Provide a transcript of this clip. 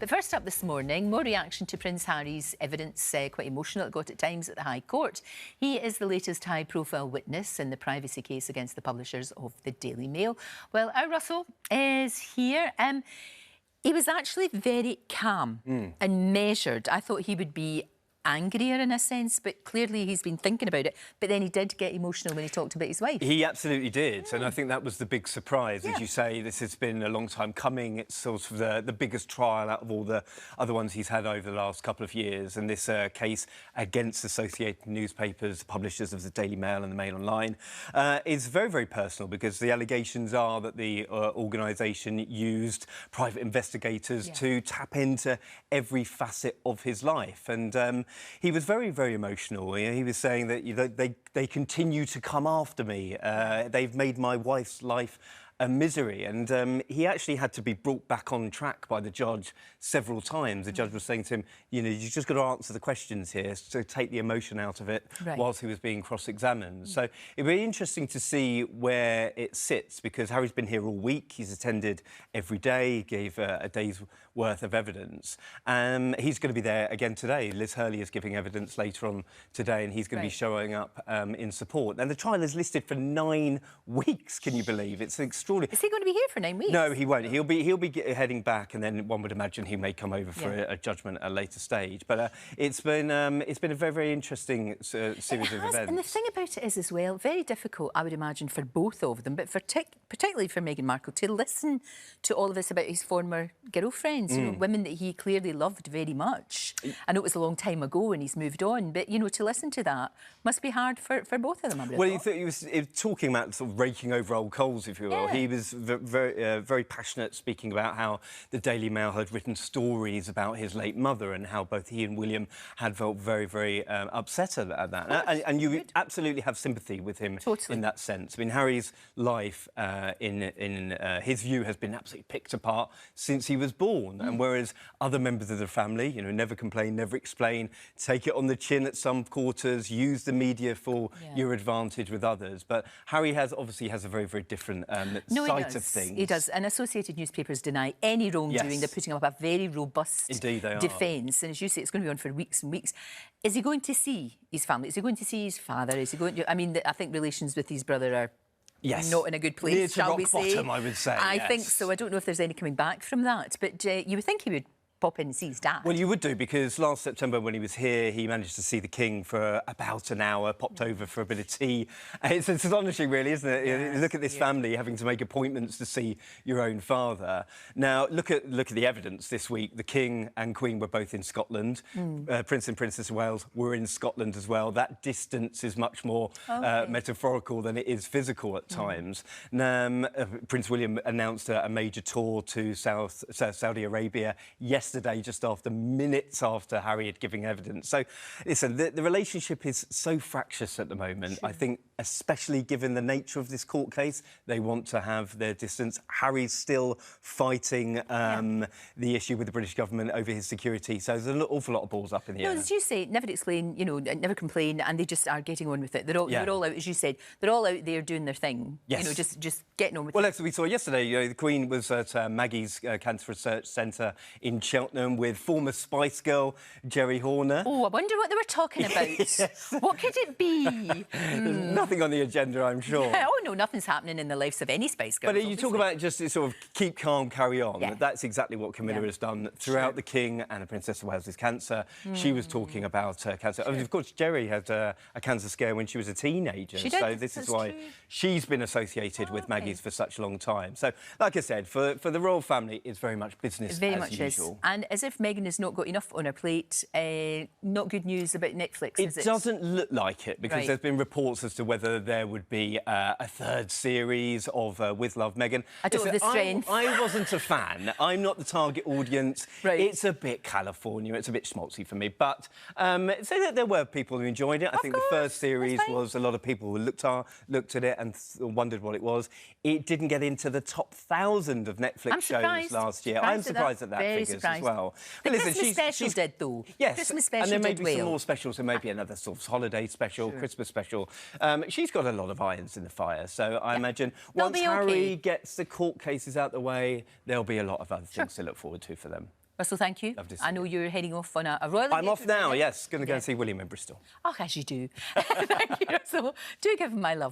But first up this morning, more reaction to Prince Harry's evidence, quite emotional, it got at times at the High Court. He is the latest high-profile witness in the privacy case against the publishers of the Daily Mail. Well, our Russell is here. He was actually very calm and measured. I thought he would be angrier in a sense, but clearly he's been thinking about it. But then he did get emotional when he talked about his wife. He absolutely did, and I think that was the big surprise. As you say, this has been a long time coming. It's sort of the biggest trial out of all the other ones he's had over the last couple of years, and this case against Associated Newspapers, publishers of the Daily Mail and the Mail Online, is very, very personal, because the allegations are that the organisation used private investigators to tap into every facet of his life. And he was very, very emotional. He was saying that they continue to come after me. They've made my wife's life a misery. And he actually had to be brought back on track by the judge several times. The judge was saying to him, you just got to answer the questions here, so take the emotion out of it, whilst he was being cross-examined. So it'd be interesting to see where it sits, because Harry's been here all week. He's attended every day. He gave a day's worth of evidence. He's going to be there again today. Liz Hurley is giving evidence later on today, and he's going to be showing up in support. And the trial is listed for 9 weeks, can you believe? It's extraordinary. Is he going to be here for 9 weeks? No, he won't. He'll be heading back, and then one would imagine he may come over for a judgment at a later stage. But it's been a very, very interesting series of events. And the thing about it is, as well, very difficult, I would imagine, for both of them, but particularly for Meghan Markle, to listen to all of this about his former girlfriends, women that he clearly loved very much. I know it was a long time ago and he's moved on, but, to listen to that must be hard for both of them, I would have thought. He was talking about sort of raking over old coals, if you will. He was very passionate, speaking about how the Daily Mail had written stories about his late mother and how both he and William had felt very, very upset at that. And you would absolutely have sympathy with him in that sense. I mean, Harry's life, in his view, has been absolutely picked apart since he was born. And whereas other members of the family, never complain, never explain, take it on the chin at some quarters, use the media for your advantage with others. But Harry obviously has a very, very different side of things. He does. And Associated Newspapers deny any wrongdoing. They're putting up a very robust defence. And as you say, it's going to be on for weeks and weeks. Is he going to see his family? Is he going to see his father? Is he going to... I mean, I think relations with his brother are not in a good place, near to shall we rock say? bottom, I would say. I think so. I don't know if there's any coming back from that. But you would think he would pop in and see his dad. Well, you would do, because last September when he was here, he managed to see the King for about an hour, popped over for a bit of tea. It's astonishing, really, isn't it? Yes, look at this family having to make appointments to see your own father. Now, look at the evidence this week. The King and Queen were both in Scotland. Prince and Princess of Wales were in Scotland as well. That distance is much more metaphorical than it is physical at times. Prince William announced a major tour to Saudi Arabia yesterday, just minutes after Harry had given evidence. So, listen, the relationship is so fractious at the moment. I think, especially given the nature of this court case, they want to have their distance. Harry's still fighting the issue with the British government over his security. So there's an awful lot of balls up in the air. As you say, never explain, never complain, and they just are getting on with it. They're all out, as you said, they're all out there doing their thing. Just getting on with it. Well, as we saw yesterday, the Queen was at Maggie's Cancer Research Centre in Cheltenham with former Spice Girl Jerry Horner. Oh, I wonder what they were talking about. What could it be? Nothing on the agenda, I'm sure. Oh, no, nothing's happening in the lives of any Spice Girls. But you talk about just sort of keep calm, carry on. That's exactly what Camilla has done throughout the King and the Princess of Wales's cancer. She was talking about cancer. I mean, of course, Jerry had a cancer scare when she was a teenager. So this is why she's been associated with Maggie's for such a long time. So, like I said, for the royal family, it's very much business as usual. And as if Meghan has not got enough on her plate, not good news about Netflix, is it? It doesn't look like it, because there's been reports as to whether there would be a third series of With Love, Meghan. I don't know the strength. I wasn't a fan. I'm not the target audience. It's a bit California. It's a bit schmaltzy for me. But so that there were people who enjoyed it. I think the first series was a lot of people who looked at it and wondered what it was. It didn't get into the top 1,000 of Netflix shows last year. I'm surprised at that figures as well. The Christmas special did, though. Yes, Christmas special and there may be well. some more specials. There may be another sort of holiday special, Christmas special. She's got a lot of irons in the fire, so I imagine once Harry gets the court cases out the way, there'll be a lot of other things to look forward to for them. Russell, thank you. Lovely to see I know you're heading off on a royal. I'm off now, yes. Going to go and see William in Bristol. Oh, as you do. Thank you, Russell. Do give him my love.